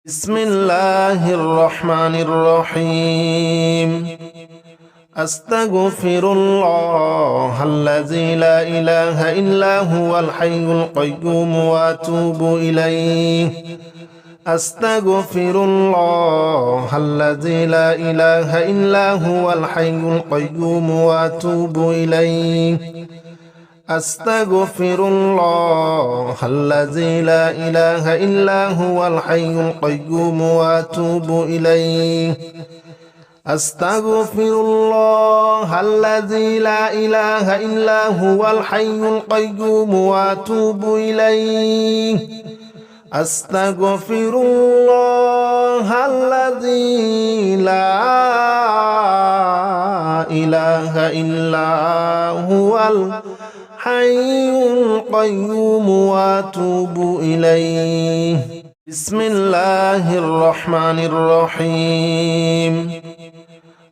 بسم الله الرحمن الرحيم. أستغفر الله الذي لا إله إلا هو الحي القيوم وأتوب إليه. أستغفر الله الذي لا إله إلا هو الحي القيوم وأتوب إليه. أستغفر الله الذي لا إله إلا هو الحي القيوم وأتوب إليه. أستغفر الله الذي لا إله إلا هو الحي القيوم وأتوب إليه. أستغفر الله الذي لا إله إلا هو الحي القيوم وأتوب إليه. بسم الله الرحمن الرحيم.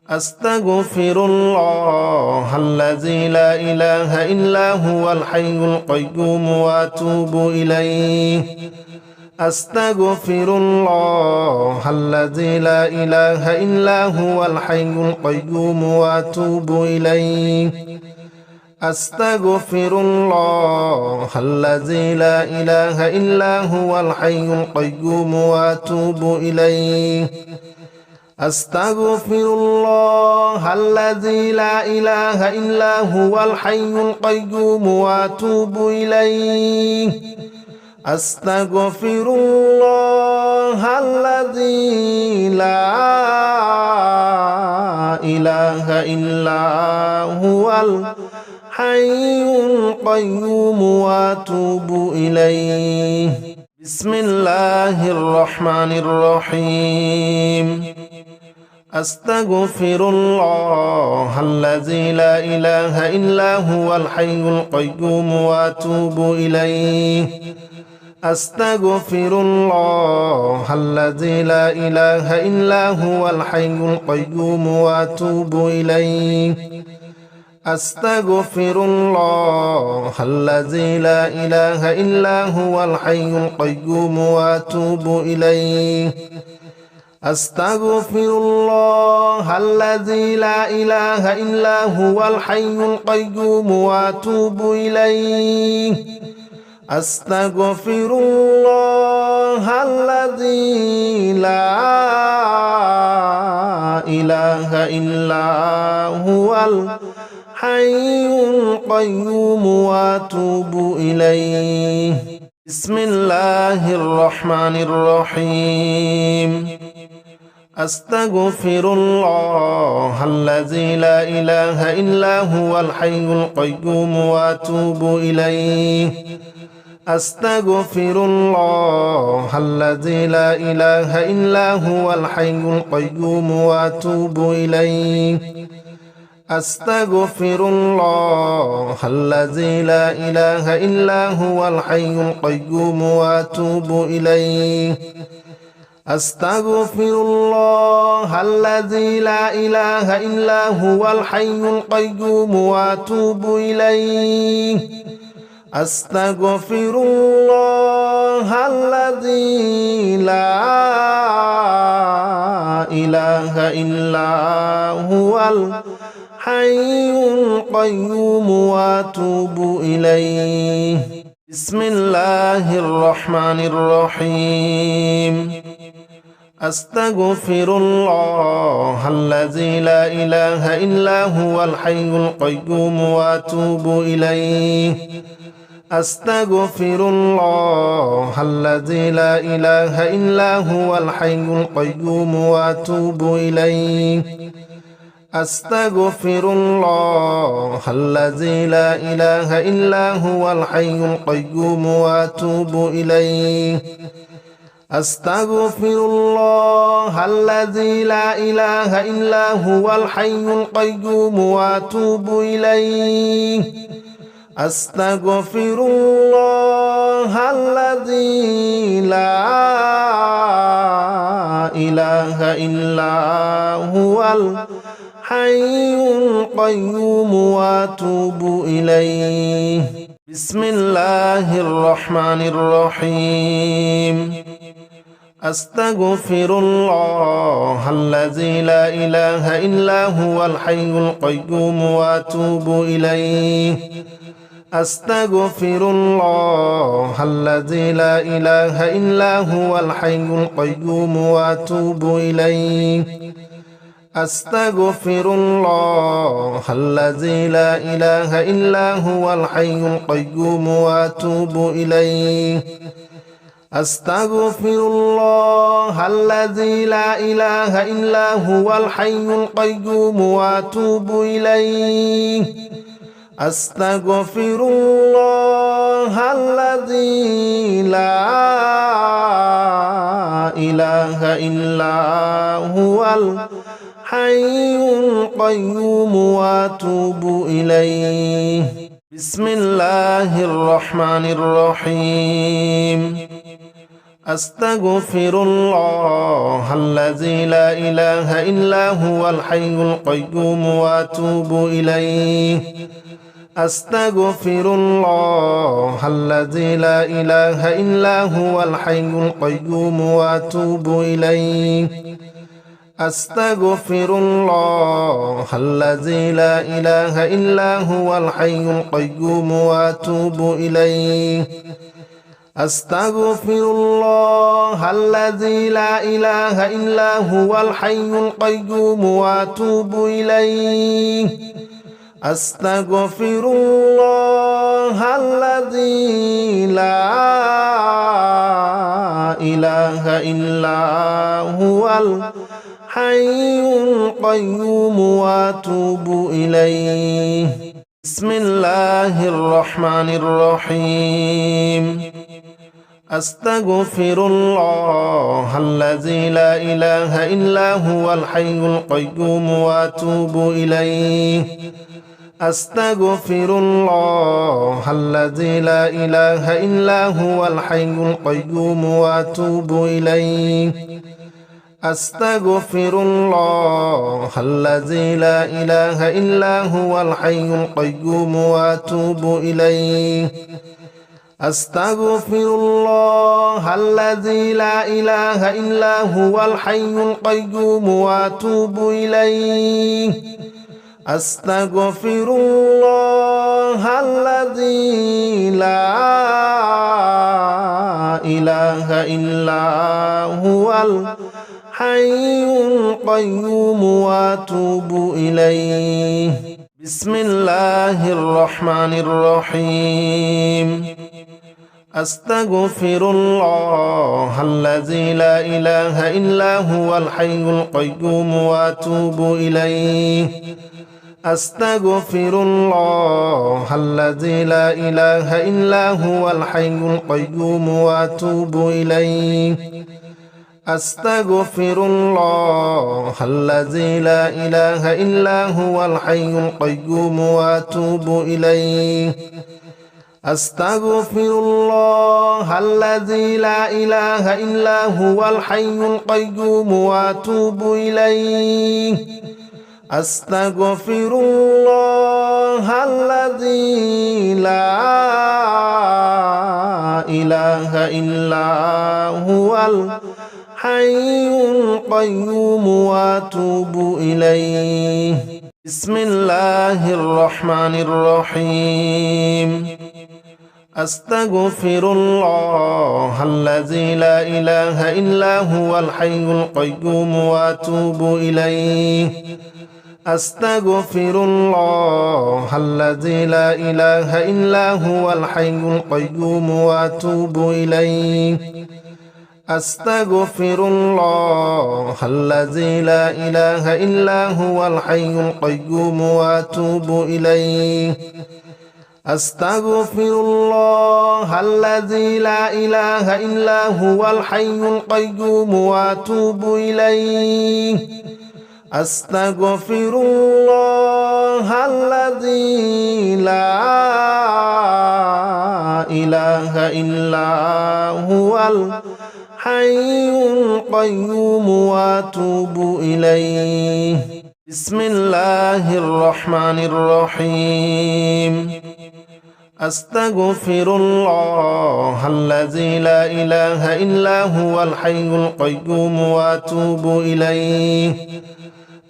أستغفر الله الذي لا إله إلا هو الحي القيوم وأتوب إليه. أستغفر الله الذي لا إله إلا هو الحي القيوم وأتوب إليه. أستغفر الله الذي لا إله إلا هو الحي القيوم وأتوب إليه. أستغفر الله الذي لا إله إلا هو الحي القيوم وأتوب إليه. أستغفر الله الذي لا إله إلا هو الحي القيوم وأتوب إليه. بسم الله الرحمن الرحيم. أستغفر الله الذي لا إله إلا هو الحي القيوم وأتوب إليه. أستغفر الله الذي لا إله إلا هو الحي القيوم وأتوب إليه. أستغفر الله الذي لا إله إلا هو الحي القيوم وأتوب إليه. أستغفر الله الذي لا إله إلا هو الحي القيوم وأتوب إليه. أستغفر الله الذي لا إله إلا هو الحي القيوم وأتوب إليه. بسم الله الرحمن الرحيم. أستغفر الله الذي لا إله إلا هو الحي القيوم وأتوب إليه. أستغفر الله الذي لا إله إلا هو الحي القيوم وأتوب إليه. أستغفر الله الذي لا إله إلا هو الحي القيوم وأتوب إليه. أستغفر الله الذي لا إله إلا هو الحي القيوم وأتوب إليه. أستغفر الله الذي لا إله إلا هو الحي القيوم وأتوب إليه. بسم الله الرحمن الرحيم. أستغفر الله الذي لا إله إلا هو الحي القيوم وأتوب إليه. أستغفر الله الذي لا إله إلا هو الحي القيوم وأتوب إليه. أستغفر الله الذي لا إله إلا هو الحي القيوم وأتوب إليه. أستغفر الله الذي لا إله إلا هو الحي القيوم وأتوب إليه. أستغفر الله الذي لا إله إلا هو الحي القيوم وأتوب إليه. بسم الله الرحمن الرحيم. أستغفر الله الذي لا إله إلا هو الحي القيوم وأتوب إليه أستغفر الله الذي لا إله إلا هو الحي القيوم وأتوب إليه أستغفر الله الذي لا إله إلا هو الحي القيوم وأتوب إليه أستغفر الله الذي لا إله إلا هو الحي القيوم وأتوب إليه أستغفر الله الذي لا إله إلا هو الحي القيوم وأتوب إليه بسم الله الرحمن الرحيم أستغفر الله الذي لا إله إلا هو الحي القيوم وأتوب إليه أستغفر الله الذي لا إله إلا هو الحي القيوم وأتوب إليه أستغفر الله الذي لا إله إلا هو الحي القيوم وأتوب إليه أستغفر الله الذي لا إله إلا هو الحي القيوم وأتوب إليه أستغفر الله الذي لا إله إلا هو الحي القيوم وأتوب إليه بسم الله الرحمن الرحيم أستغفر الله الذي لا إله إلا هو الحي القيوم وأتوب إليه أستغفر الله الذي لا إله إلا هو الحي القيوم وأتوب إليه أستغفر الله الذي لا إله إلا هو الحي القيوم وأتوب إليه أستغفر الله الذي لا إله إلا هو الحي القيوم وأتوب إليه أستغفر الله الذي لا إله إلا هو الحي القيوم وأتوب إليه بسم الله الرحمن الرحيم أستغفر الله الذي لا إله إلا هو الحي القيوم وأتوب إليه أستغفر الله الذي لا إله إلا هو الحي القيوم وأتوب إليه أستغفر الله الذي لا إله إلا هو الحي القيوم وأتوب إليه أستغفر الله الذي لا إله إلا هو الحي القيوم وأتوب إليه أستغفر الله الذي لا إله إلا هو الحي القيوم وأتوب إليه بسم الله الرحمن الرحيم أستغفر الله الذي لا إله إلا هو الحي القيوم وأتوب إليه أستغفر الله الذي لا إله إلا هو الحي القيوم وأتوب إليه أستغفر الله الذي لا إله إلا هو الحي القيوم وأتوب إليه أستغفر الله الذي لا إله إلا هو الحي القيوم وأتوب إليه أستغفر الله الذي لا إله إلا هو الحي القيوم وأتوب إليه بسم الله الرحمن الرحيم أستغفر الله الذي لا إله إلا هو الحي القيوم وأتوب إليه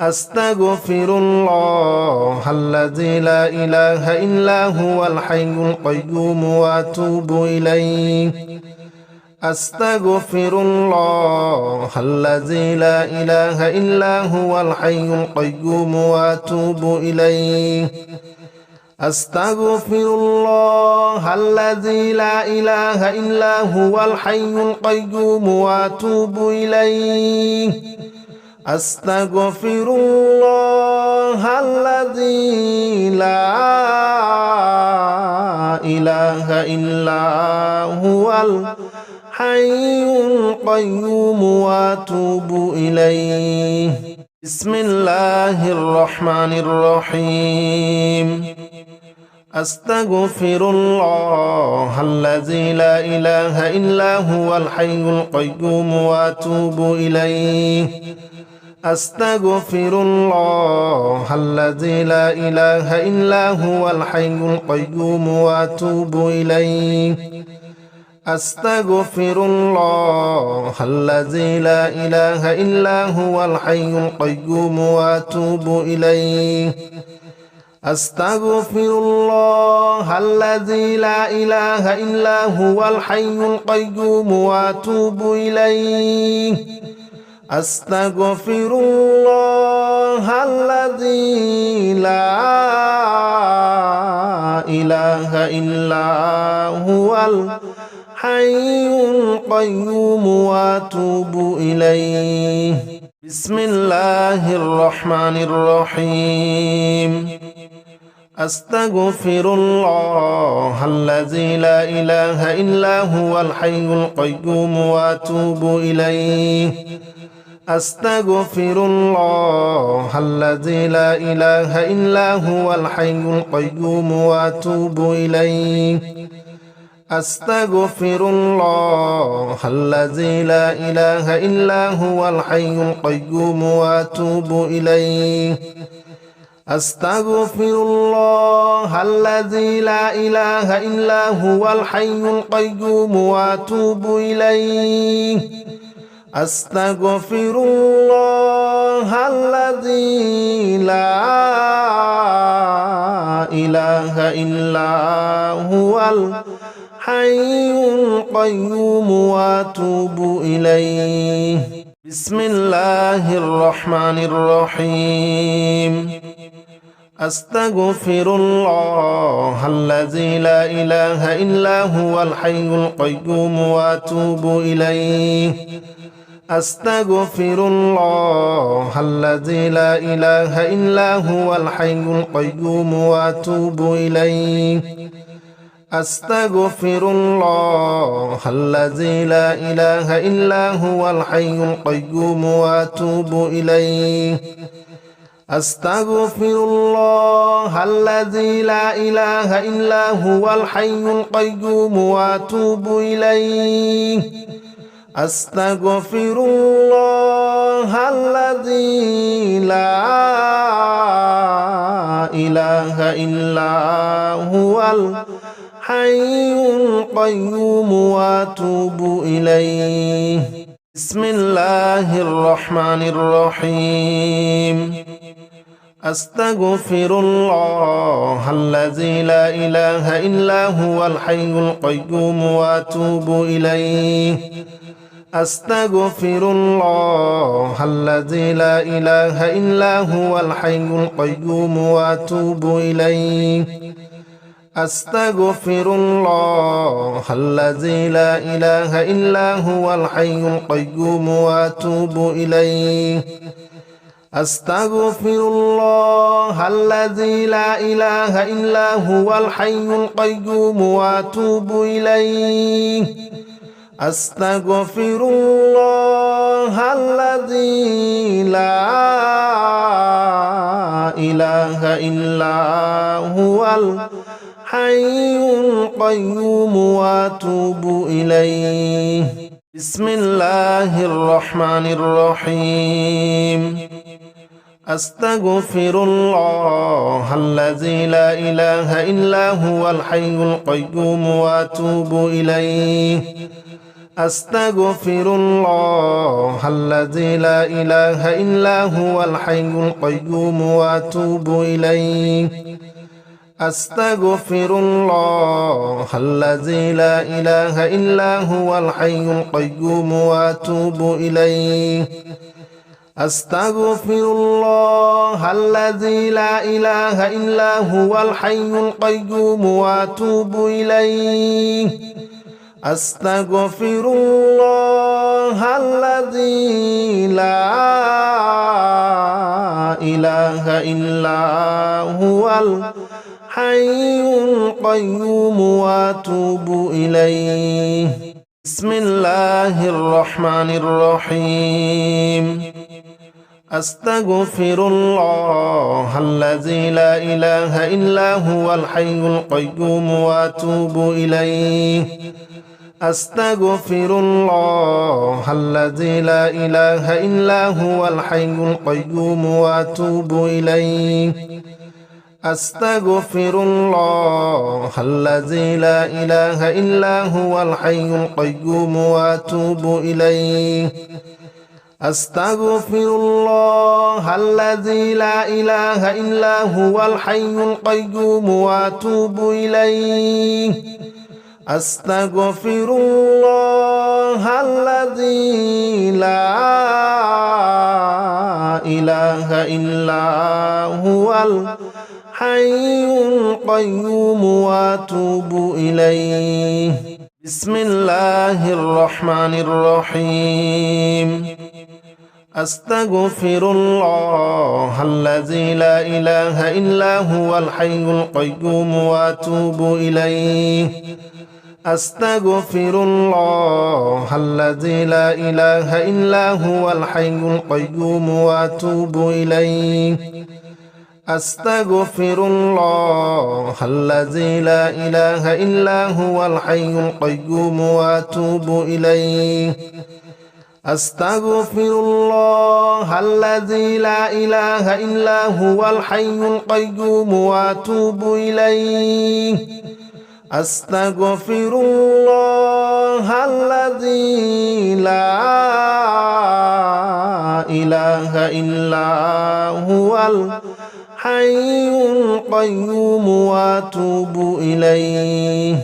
أستغفر الله الذي لا إله إلا هو الحي القيوم وأتوب إليه أستغفر الله الذي لا إله إلا هو الحي القيوم وأتوب إليه أستغفر الله الذي لا إله إلا هو الحي القيوم وأتوب إليه أستغفر الله الذي لا إله إلا هو الحي القيوم وأتوب إليه بسم الله الرحمن الرحيم أستغفر الله الذي لا إله إلا هو الحي القيوم وأتوب إليه أستغفر الله الذي لا إله إلا هو الحي القيوم وأتوب إليه أستغفر الله الذي لا إله إلا هو الحي القيوم وأتوب إليه أستغفر الله الذي لا إله إلا هو الحي القيوم وأتوب إليه أستغفر الله الذي لا إله إلا هو الحي القيوم وأتوب إليه بسم الله الرحمن الرحيم أستغفر الله الذي لا إله إلا هو الحي القيوم وأتوب إليه أستغفر الله الذي لا إله إلا هو الحي القيوم وأتوب إليه أستغفر الله الذي لا إله إلا هو الحي القيوم وأتوب إليه أستغفر الله الذي لا إله إلا هو الحي القيوم وأتوب إليه أستغفر الله الذي لا إله إلا هو الحي القيوم وأتوب إليه بسم الله الرحمن الرحيم أستغفر الله الذي لا إله إلا هو الحي القيوم وأتوب إليه أستغفر الله الذي لا إله إلا هو الحي القيوم وأتوب إليه أستغفر الله الذي لا إله إلا هو الحي القيوم وأتوب إليه أستغفر الله الذي لا إله إلا هو الحي القيوم وأتوب إليه أستغفر الله الذي لا إله إلا هو الحي القيوم وأتوب إليه بسم الله الرحمن الرحيم أستغفر الله الذي لا إله إلا هو الحي القيوم وأتوب إليه أستغفر الله الذي لا إله إلا هو الحي القيوم وأتوب إليه أستغفر الله الذي لا إله إلا هو الحي القيوم وأتوب إليه أستغفر الله الذي لا إله إلا هو الحي القيوم وأتوب إليه أستغفر الله الذي لا إله إلا هو الحي القيوم وأتوب إليه بسم الله الرحمن الرحيم أستغفر الله الذي لا إله إلا هو الحي القيوم وأتوب إليه أستغفر الله الذي لا إله إلا هو الحي القيوم وأتوب إليه أستغفر الله الذي لا إله إلا هو الحي القيوم وأتوب إليه أستغفر الله الذي لا إله إلا هو الحي القيوم وأتوب إليه أستغفر الله الذي لا إله إلا هو الحي القيوم وأتوب إليه بسم الله الرحمن الرحيم أستغفر الله الذي لا إله إلا هو الحي القيوم وأتوب إليه أستغفر الله الذي لا إله إلا هو الحي القيوم وأتوب إليه أستغفر الله الذي لا إله إلا هو الحي القيوم وأتوب إليه أستغفر الله الذي لا إله إلا هو الحي القيوم وأتوب إليه أستغفر الله الذي لا إله إلا هو الحي القيوم وأتوب إليه بسم الله الرحمن الرحيم أستغفر الله الذي لا إله إلا هو الحي القيوم وأتوب إليه أستغفر الله الذي لا إله إلا هو الحي القيوم وأتوب إليه أستغفر الله الذي لا إله إلا هو الحي القيوم وأتوب إليه أستغفر الله الذي لا إله إلا هو الحي القيوم وأتوب إليه أستغفر الله الذي لا إله إلا هو الحي القيوم وأتوب إليه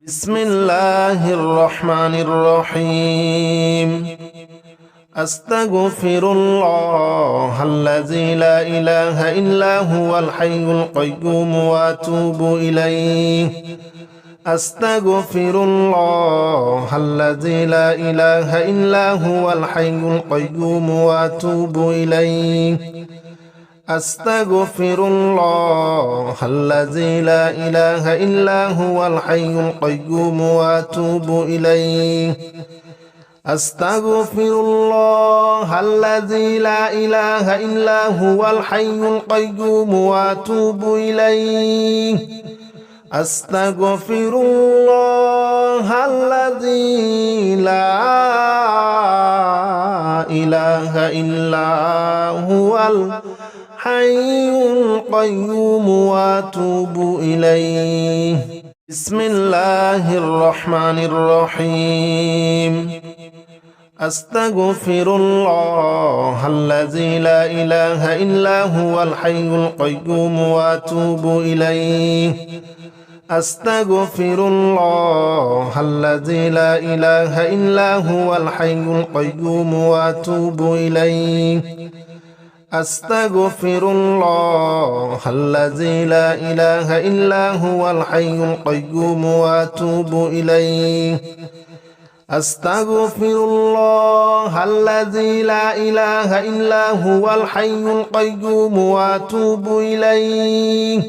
بسم الله الرحمن الرحيم أستغفر الله الذي لا إله إلا هو الحي القيوم وأتوب إليه أستغفر الله الذي لا إله إلا هو الحي القيوم وأتوب إليه أستغفر الله الذي لا إله إلا هو الحي القيوم وأتوب إليه أستغفر الله الذي لا إله إلا هو الحي القيوم وأتوب إليه أستغفر الله الذي لا إله إلا هو الحي القيوم وأتوب إليه بسم الله الرحمن الرحيم أستغفر الله الذي لا إله إلا هو الحي القيوم وأتوب إليه أستغفر الله الذي لا إله إلا هو الحي القيوم وأتوب إليه أستغفر الله الذي لا إله إلا هو الحي القيوم وأتوب إليه أستغفر الله الذي لا إله إلا هو الحي القيوم وأتوب إليه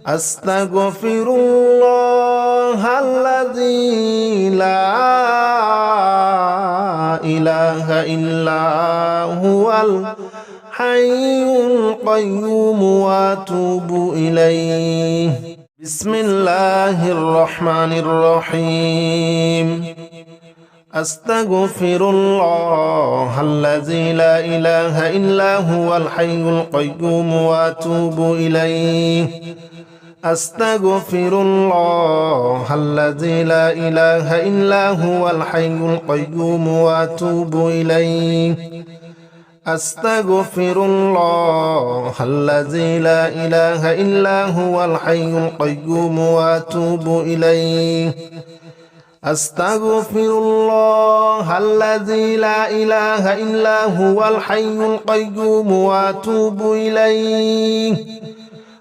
أستغفر الله الذي لا إله إلا هو الحي القيوم وأتوب إليه بسم الله الرحمن الرحيم أستغفر الله الذي لا إله إلا هو الحي القيوم وأتوب إليه أستغفر الله الذي لا إله إلا هو الحي القيوم وأتوب إليه أستغفر الله الذي لا إله إلا هو الحي القيوم وأتوب إليه أستغفر الله الذي لا إله إلا هو الحي القيوم وأتوب إليه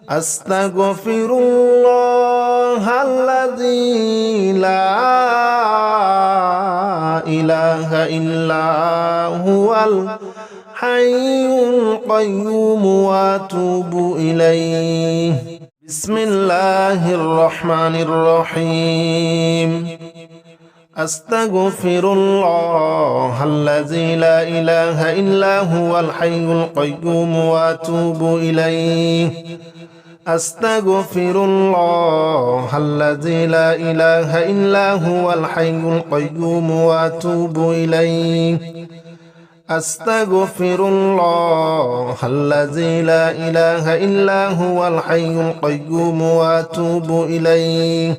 أستغفر الله الذي لا إله إلا هو الحي القيوم وأتوب إليه بسم الله الرحمن الرحيم أستغفر الله الذي لا إله إلا هو الحي القيوم وأتوب إليه أستغفر الله الذي لا إله إلا هو الحي القيوم وأتوب إليه أستغفر الله الذي لا إله إلا هو الحي القيوم وأتوب إليه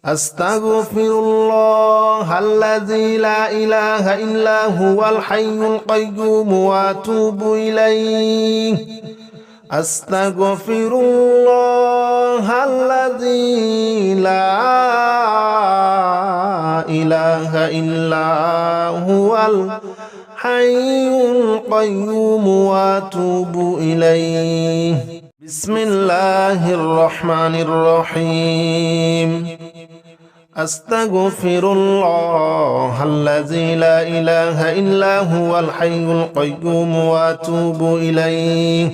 أستغفر الله الذي لا إله إلا هو الحي القيوم وأتوب إليه أستغفر الله الذي لا إله إلا هو الحي القيوم وأتوب إليه بسم الله الرحمن الرحيم أستغفر الله الذي لا إله إلا هو الحي القيوم وأتوب إليه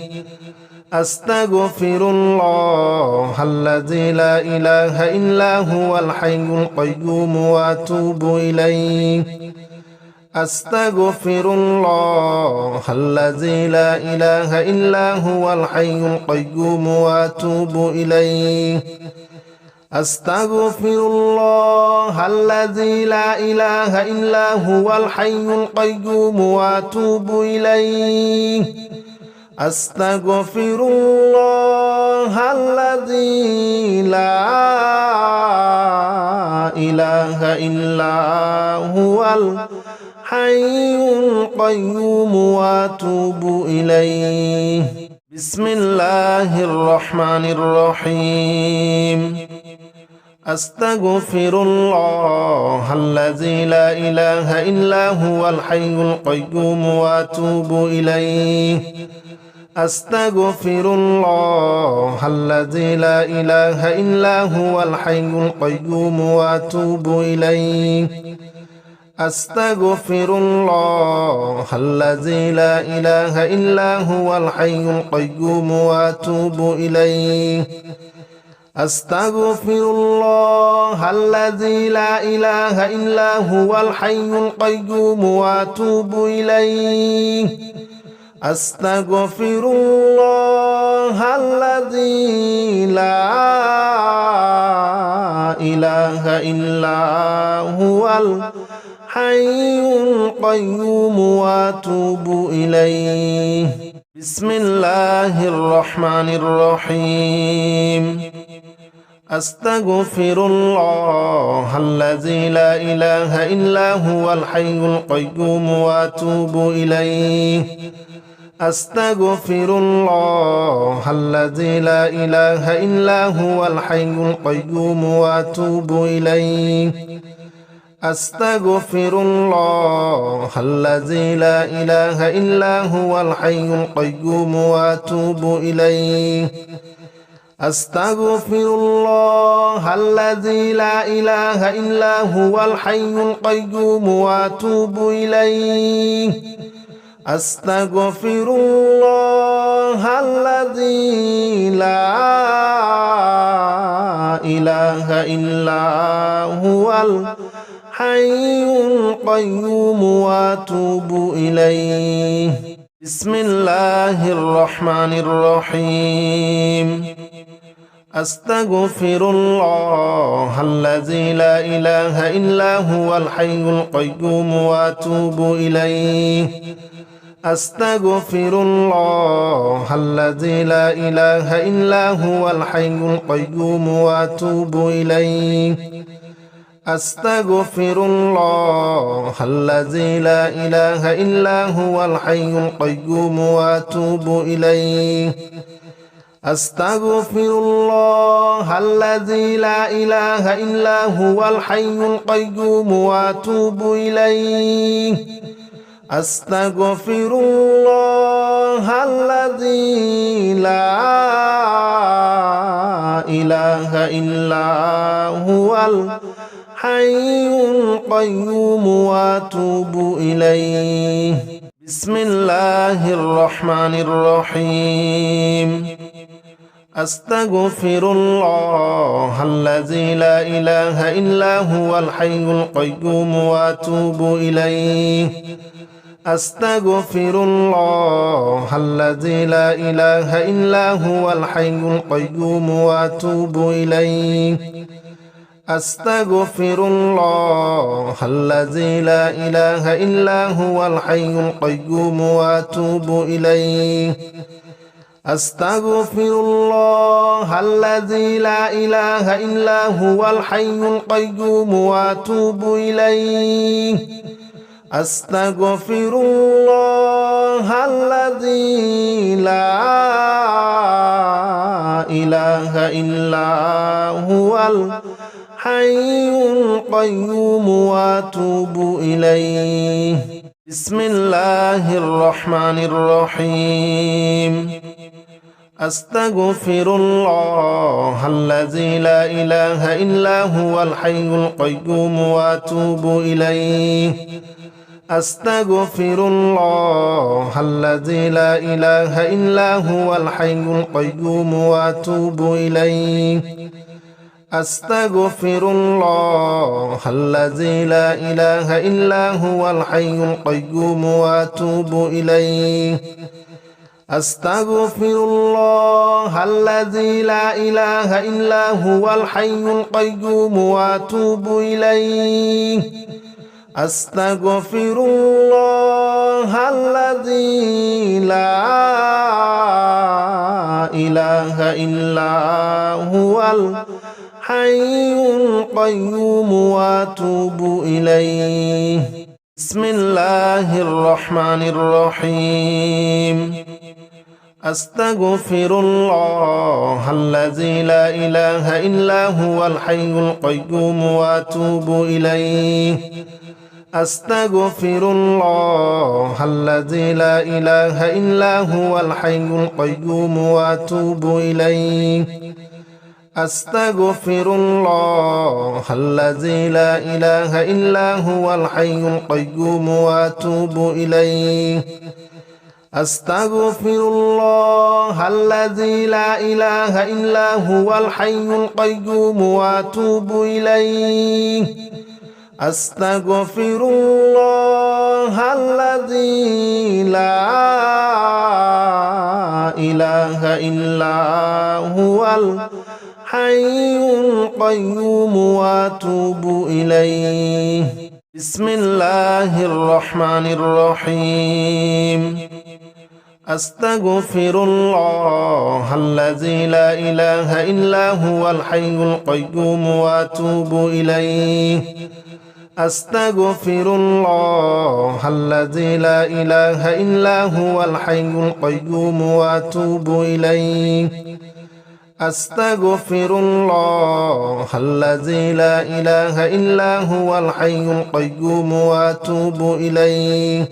أستغفر الله الذي لا إله إلا هو الحي القيوم وأتوب إليه أستغفر الله الذي لا إله إلا هو الحي القيوم وأتوب إليه أستغفر الله الذي لا إله إلا هو الحي القيوم وأتوب إليه أستغفر الله الذي لا إله إلا هو الحي القيوم وأتوب إليه بسم الله الرحمن الرحيم أستغفر الله الذي لا إله إلا هو الحي القيوم وأتوب إليه أستغفر الله الذي لا إله إلا هو الحي القيوم وأتوب إليه أستغفر الله الذي لا إله إلا هو الحي القيوم وأتوب إليه أستغفر الله الذي لا إله إلا هو الحي القيوم وأتوب إليه أستغفر الله الذي لا إله إلا هو الحي القيوم وأتوب إليه بسم الله الرحمن الرحيم أستغفر الله الذي لا إله إلا هو الحي القيوم وأتوب إليه أستغفر الله الذي لا إله إلا هو الحي القيوم وأتوب إليه أستغفر الله الذي لا إله إلا هو الحي القيوم وأتوب إليه أستغفر الله الذي لا إله إلا هو الحي القيوم وأتوب إليه أستغفر الله الذي لا إله إلا هو الحي القيوم وأتوب إليه بسم الله الرحمن الرحيم أستغفر الله الذي لا إله إلا هو الحي القيوم وأتوب إليه أستغفر الله الذي لا إله إلا هو الحي القيوم وأتوب إليه أستغفر الله الذي لا إله إلا هو الحي القيوم وأتوب إليه أستغفر الله الذي لا إله إلا هو الحي القيوم وأتوب إليه أستغفر الله الذي لا إله إلا هو الحي القيوم وأتوب إليه بسم الله الرحمن الرحيم أستغفر الله الذي لا إله إلا هو الحي القيوم وأتوب إليه أستغفر الله الذي لا إله إلا هو الحي القيوم وأتوب إليه أستغفر الله الذي لا إله إلا هو الحي القيوم وأتوب إليه أستغفر الله الذي لا إله إلا هو الحي القيوم وأتوب إليه أستغفر الله الذي لا إله إلا هو الحي القيوم وأتوب إليه بسم الله الرحمن الرحيم أستغفر الله الذي لا إله إلا هو الحي القيوم وأتوب إليه أستغفر الله الذي لا إله إلا هو الحي القيوم وأتوب إليه أستغفر الله الذي لا إله إلا هو الحي القيوم وأتوب إليه أستغفر الله الذي لا إله إلا هو الحي القيوم وأتوب إليه أستغفر الله الذي لا إله إلا هو الحي القيوم وأتوب إليه بسم الله الرحمن الرحيم أستغفر الله الذي لا إله إلا هو الحي القيوم وأتوب إليه أستغفر الله الذي لا إله إلا هو الحي القيوم وأتوب إليه أستغفر الله الذي لا إله إلا هو الحي القيوم وأتوب إليه أستغفر الله الذي لا إله إلا هو الحي القيوم وأتوب إليه أستغفر الله الذي لا إله إلا هو الحي القيوم وأتوب إليه بسم الله الرحمن الرحيم أستغفر الله الذي لا إله إلا هو الحي القيوم وأتوب إليه أستغفر الله الذي لا إله إلا هو الحي القيوم وأتوب إليه أستغفر الله الذي لا إله إلا هو الحي القيوم وأتوب إليه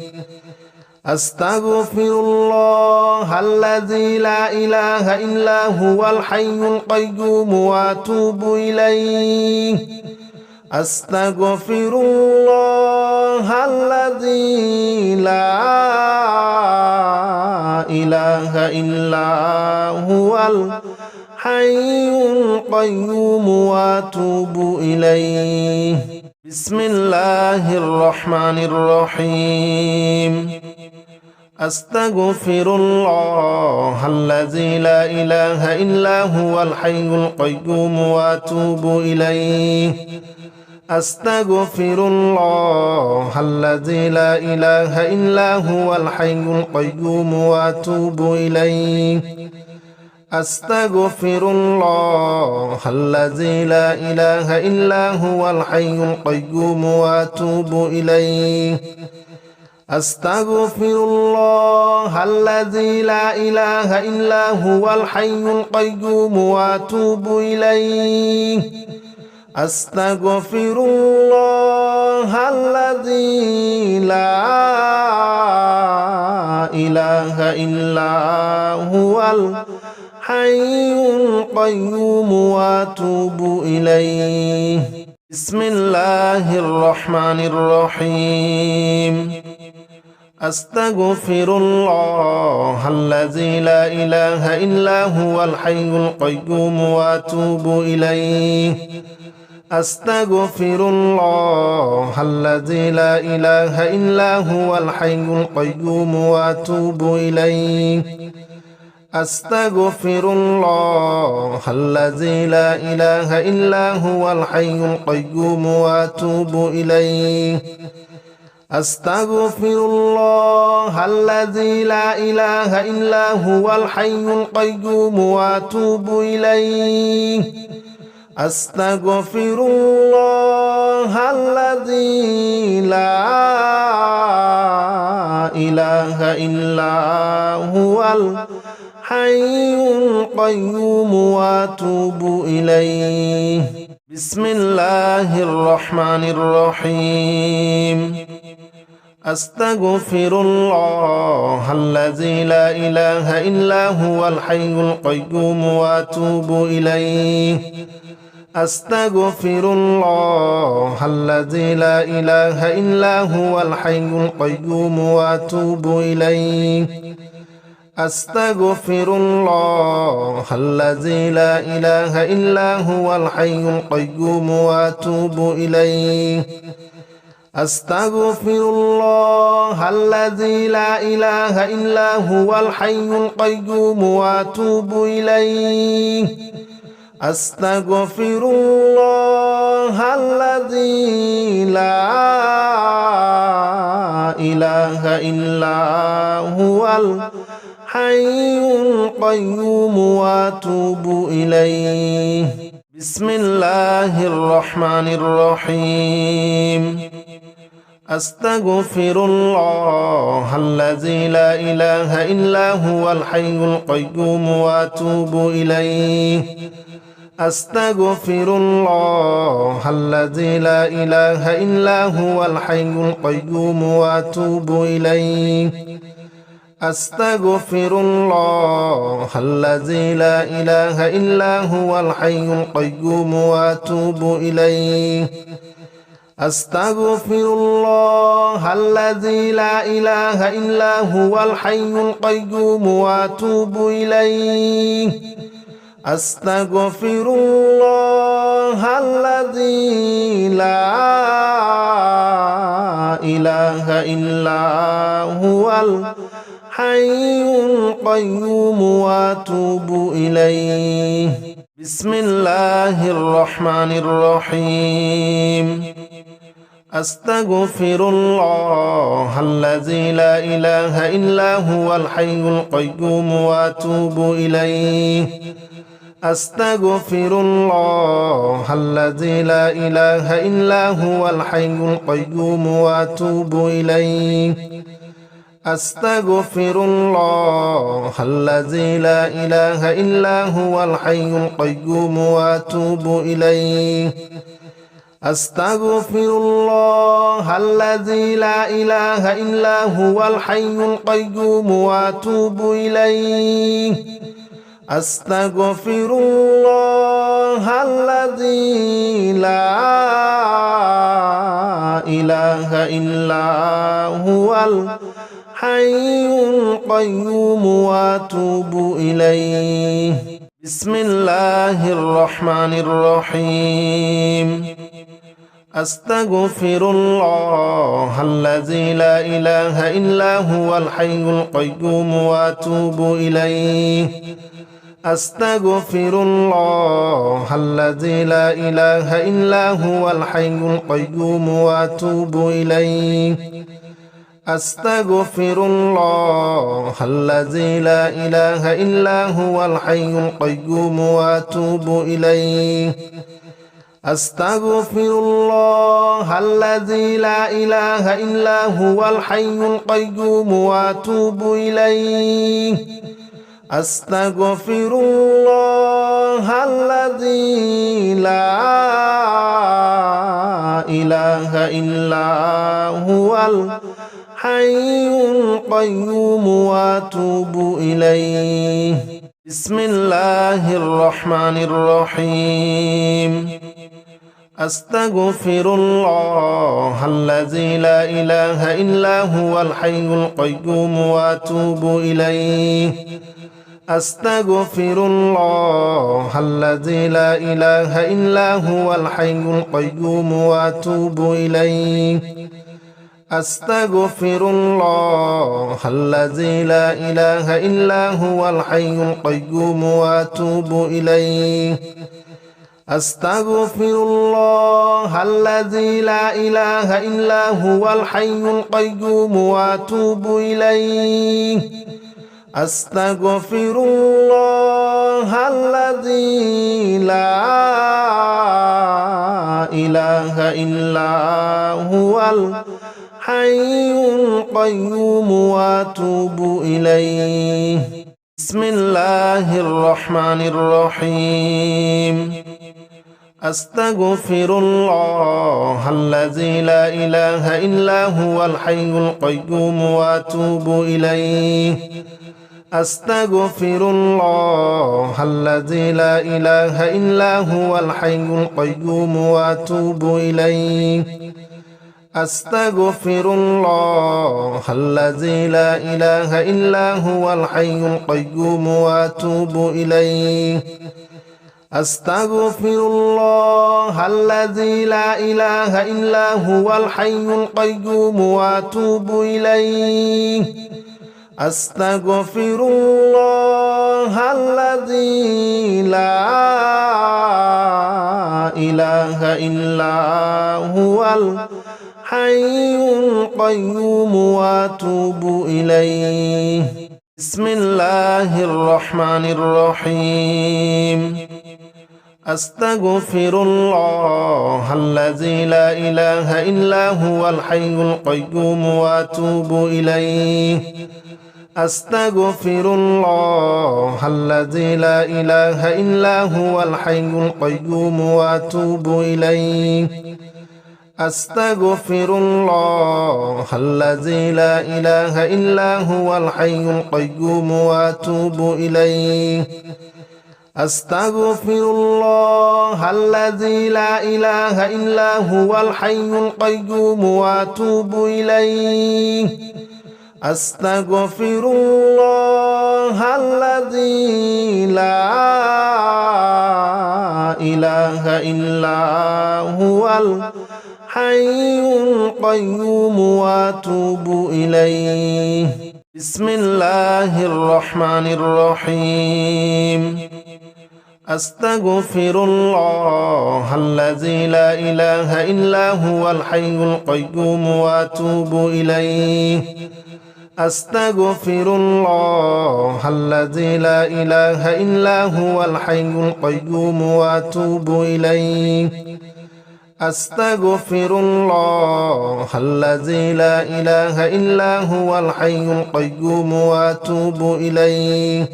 أستغفر الله الذي لا إله إلا هو الحي القيوم وأتوب إليه أستغفر الله الذي لا إله إلا هو الحي القيوم وأتوب إليه بسم الله الرحمن الرحيم أستغفر الله الذي لا إله إلا هو الحي القيوم وأتوب إليه أستغفر الله الذي لا إله إلا هو الحي القيوم وأتوب إليه أستغفر الله الذي لا إله إلا هو الحي القيوم وأتوب إليه أستغفر الله الذي لا إله إلا هو الحي القيوم وأتوب إليه أستغفر الله الذي لا إله إلا هو الحي القيوم وأتوب إليه بسم الله الرحمن الرحيم أستغفر الله الذي لا إله إلا هو الحي القيوم وأتوب إليه أستغفر الله الذي لا إله إلا هو الحي القيوم وأتوب إليه أستغفر الله الذي لا إله إلا هو الحي القيوم وأتوب إليه أستغفر الله الذي لا إله إلا هو الحي القيوم وأتوب إليه أستغفر الله الذي لا إله إلا هو الحي القيوم وأتوب إليه بسم الله الرحمن الرحيم أستغفر الله الذي لا إله إلا هو الحي القيوم وأتوب إليه أستغفر الله الذي لا إله إلا هو الحي القيوم وأتوب إليه أستغفر الله الذي لا إله إلا هو الحي القيوم وأتوب إليه أستغفر الله الذي لا إله إلا هو الحي القيوم وأتوب إليه أستغفر الله الذي لا إله إلا هو الحي القيوم وأتوب إليه بسم الله الرحمن الرحيم أستغفر الله الذي لا إله إلا هو الحي القيوم وأتوب إليه أستغفر الله الذي لا إله إلا هو الحي القيوم وأتوب إليه أستغفر الله الذي لا إله إلا هو الحي القيوم وأتوب إليه أستغفر الله الذي لا إله إلا هو الحي القيوم وأتوب إليه أستغفر الله الذي لا إله إلا هو الحي القيوم وأتوب إليه بسم الله الرحمن الرحيم أستغفر الله الذي لا إله إلا هو الحي القيوم وأتوب إليه أستغفر الله الذي لا إله إلا هو الحي القيوم وأتوب إليه أستغفر الله الذي لا إله إلا هو الحي القيوم وأتوب إليه أستغفر الله الذي لا إله إلا هو الحي القيوم وأتوب إليه أستغفر الله الذي لا إله إلا هو الحي القيوم وأتوب إليه بسم الله الرحمن الرحيم أستغفر الله الذي لا إله إلا هو الحي القيوم وأتوب إليه أستغفر الله الذي لا إله إلا هو الحي القيوم وأتوب إليه أستغفر الله الذي لا إله إلا هو الحي القيوم وأتوب إليه أستغفر الله الذي لا إله إلا هو الحي القيوم وأتوب إليه أستغفر الله الذي لا إله إلا هو الحي القيوم وأتوب إليه بسم الله الرحمن الرحيم أستغفر الله الذي لا إله إلا هو الحي القيوم وأتوب إليه أستغفر الله الذي لا إله إلا هو الحي القيوم وأتوب إليه أستغفر الله الذي لا إله إلا هو الحي القيوم وأتوب إليه أستغفر الله الذي لا إله إلا هو الحي القيوم وأتوب إليه أستغفر الله الذي لا إله إلا هو الحي القيوم وأتوب إليه بسم الله الرحمن الرحيم أستغفر الله الذي لا إله إلا هو الحي القيوم وأتوب إليه أستغفر الله الذي لا إله إلا هو الحي القيوم وأتوب إليه أستغفر الله الذي لا إله إلا هو الحي القيوم وأتوب إليه أستغفر الله الذي لا إله إلا هو الحي القيوم وأتوب إليه أستغفر الله الذي لا إله إلا هو الحي القيوم وأتوب إليه بسم الله الرحمن الرحيم أستغفر الله الذي لا إله إلا هو الحي القيوم وأتوب إليه أستغفر الله الذي لا إله إلا هو الحي القيوم وأتوب إليه أستغفر الله الذي لا إله إلا هو الحي القيوم وأتوب إليه أستغفر الله الذي لا إله إلا هو الحي القيوم وأتوب إليه أستغفر الله الذي لا إله إلا هو الحي القيوم وأتوب إليه بسم الله الرحمن الرحيم أستغفر الله الذي لا إله إلا هو الحي القيوم وأتوب إليه أستغفر الله الذي لا إله إلا هو الحي القيوم وأتوب إليه أستغفر الله الذي لا إله إلا هو الحي القيوم وأتوب إليه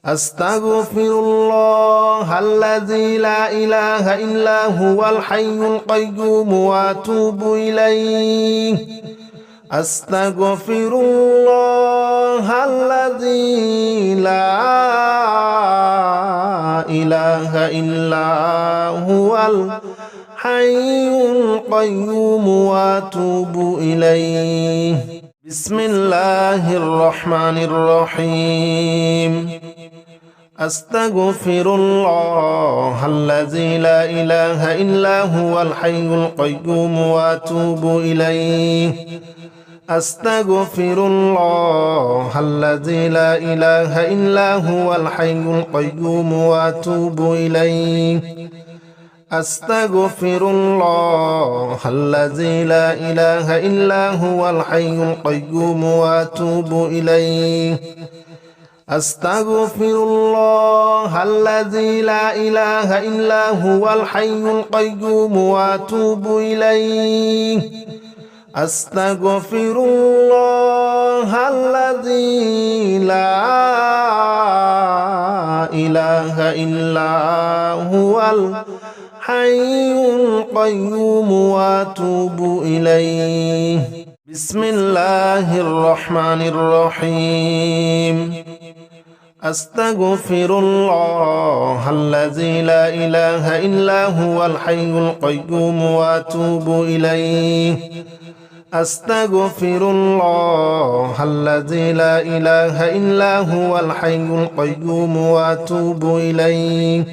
أستغفر الله الذي لا إله إلا هو الحي القيوم وأتوب إليه أستغفر الله الذي لا إله إلا هو الحي القيوم وأتوب إليه بسم الله الرحمن الرحيم أستغفر الله الذي لا إله إلا هو الحي القيوم وأتوب إليه أستغفر الله الذي لا إله إلا هو الحي القيوم وأتوب إليه أستغفر الله الذي لا إله إلا هو الحي القيوم وأتوب إليه أستغفر الله الذي لا إله إلا هو الحي القيوم وأتوب إليه أستغفر الله الذي لا إله إلا هو الحي القيوم وأتوب إليه بسم الله الرحمن الرحيم أستغفر الله الذي لا إله إلا هو الحي القيوم وأتوب إليه أستغفر الله الذي لا إله إلا هو الحي القيوم وأتوب إليه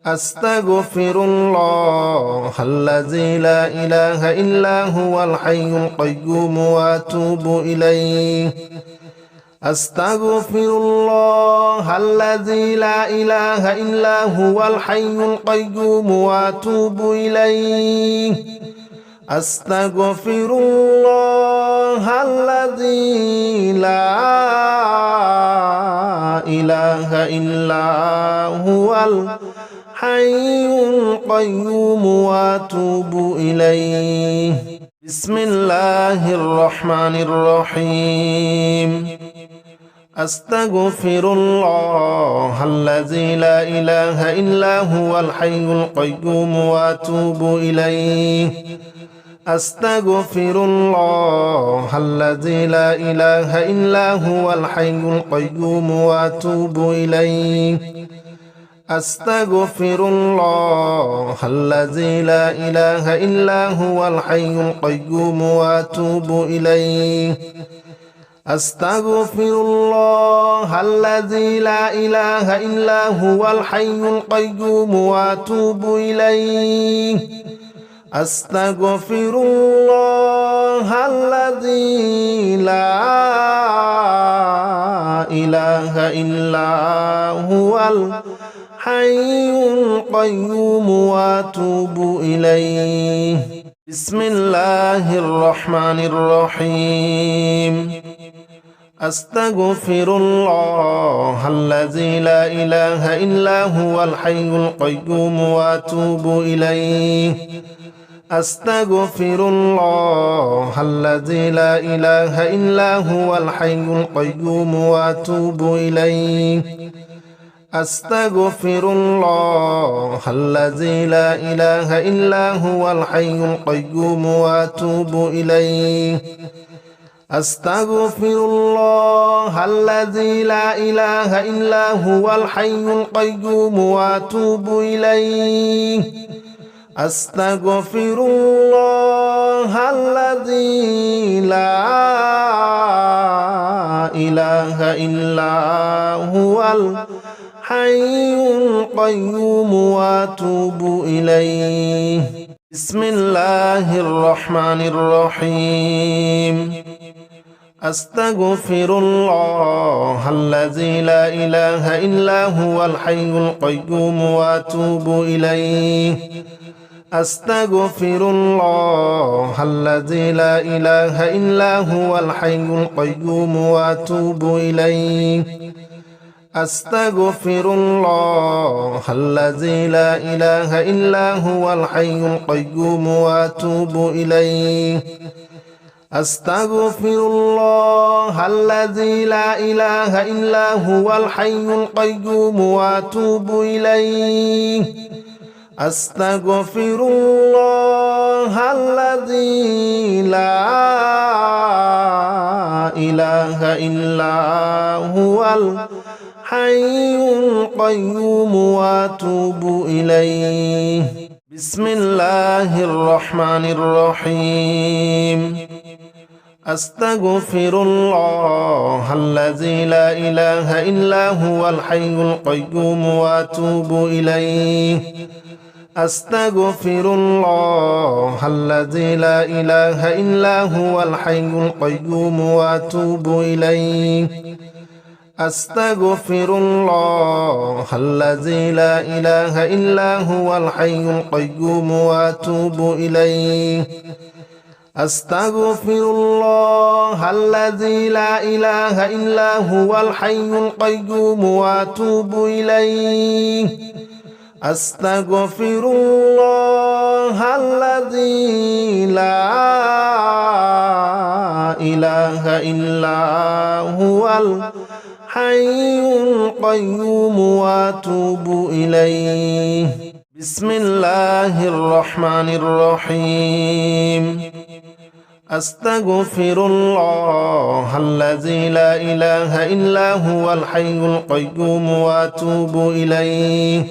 أستغفر الله الذي لا إله إلا هو الحي القيوم وأتوب إليه أستغفر الله الذي لا إله إلا هو الحي القيوم وأتوب إليه أستغفر الله الذي لا إله إلا هو الحي القيوم وأتوب إليه بسم الله الرحمن الرحيم أستغفر الله الذي لا إله إلا هو الحي القيوم وأتوب إليه أستغفر الله الذي لا إله إلا هو الحي القيوم وأتوب إليه أستغفر الله الذي لا إله إلا هو الحي القيوم وأتوب إليه أستغفر الله الذي لا إله إلا هو الحي القيوم وأتوب إليه أستغفر الله الذي لا إله إلا هو الحي القيوم وأتوب إليه بسم الله الرحمن الرحيم أستغفر الله الذي لا إله إلا هو الحي القيوم وأتوب إليه أستغفر الله الذي لا إله إلا هو الحي القيوم وأتوب إليه أستغفر الله الذي لا إله إلا هو الحي القيوم وأتوب إليه أستغفر الله الذي لا إله إلا هو الحي القيوم وأتوب إليه أستغفر الله الذي لا إله إلا هو الحي القيوم وأتوب إليه بسم الله الرحمن الرحيم أستغفر الله الذي لا إله إلا هو الحي القيوم وأتوب إليه أستغفر الله الذي لا إله إلا هو الحي القيوم وأتوب إليه أستغفر الله الذي لا إله إلا هو الحي القيوم وأتوب إليه أستغفر الله الذي لا إله إلا هو الحي القيوم وأتوب إليه أستغفر الله الذي لا إله إلا هو الحي القيوم وأتوب إليه بسم الله الرحمن الرحيم أستغفر الله الذي لا إله إلا هو الحي القيوم وأتوب إليه أستغفر الله الذي لا إله إلا هو الحي القيوم وأتوب إليه أستغفر الله الذي لا إله إلا هو الحي القيوم وأتوب إليه أستغفر الله الذي لا إله إلا هو الحي القيوم وأتوب إليه أستغفر الله الذي لا إله إلا هو الحي القيوم وأتوب إليه بسم الله الرحمن الرحيم أستغفر الله الذي لا إله إلا هو الحي القيوم وأتوب إليه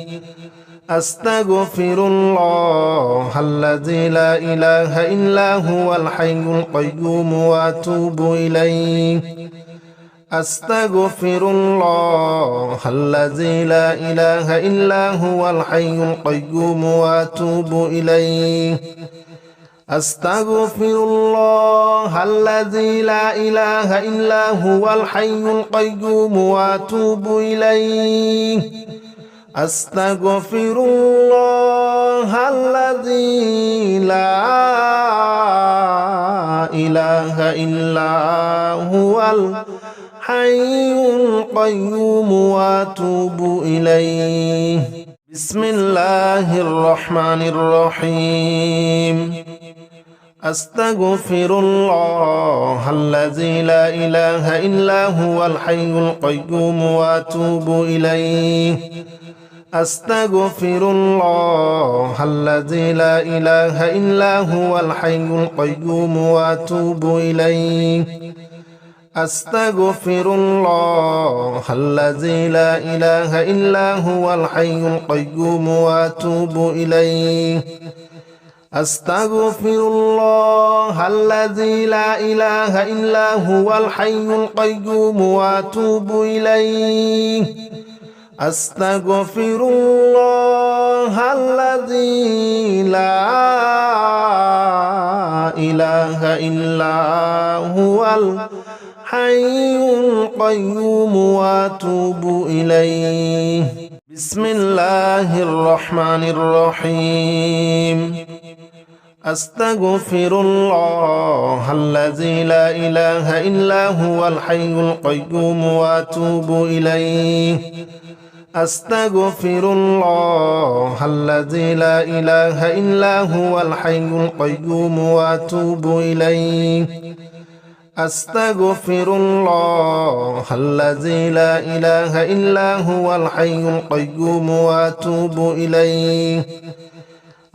أستغفر الله الذي لا إله إلا هو الحي القيوم وأتوب إليه أستغفر الله الذي لا إله إلا هو الحي القيوم وأتوب إليه أستغفر الله الذي لا إله إلا هو الحي القيوم وأتوب إليه أستغفر الله الذي لا إله إلا هو الحي القيوم وأتوب إليه بسم الله الرحمن الرحيم أستغفر الله الذي لا إله إلا هو الحي القيوم وأتوب إليه أستغفر الله الذي لا إله إلا هو الحي القيوم وأتوب إليه أستغفر الله الذي لا إله إلا هو الحي القيوم وأتوب إليه أستغفر الله الذي لا إله إلا هو الحي القيوم وأتوب إليه أستغفر الله الذي لا إله إلا هو الحي القيوم وأتوب إليه بسم الله الرحمن الرحيم أستغفر الله الذي لا إله إلا هو الحي القيوم وأتوب إليه أستغفر الله الذي لا إله إلا هو الحي القيوم وأتوب إليه أستغفر الله الذي لا إله إلا هو الحي القيوم وأتوب إليه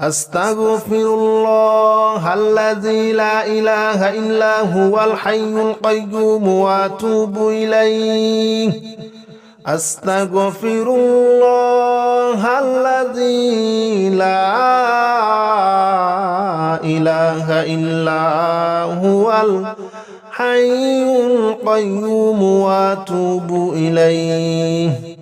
أستغفر الله الذي لا إله إلا هو الحي القيوم وأتوب إليه أستغفر الله الذي لا إله إلا هو الحي القيوم وأتوب إليه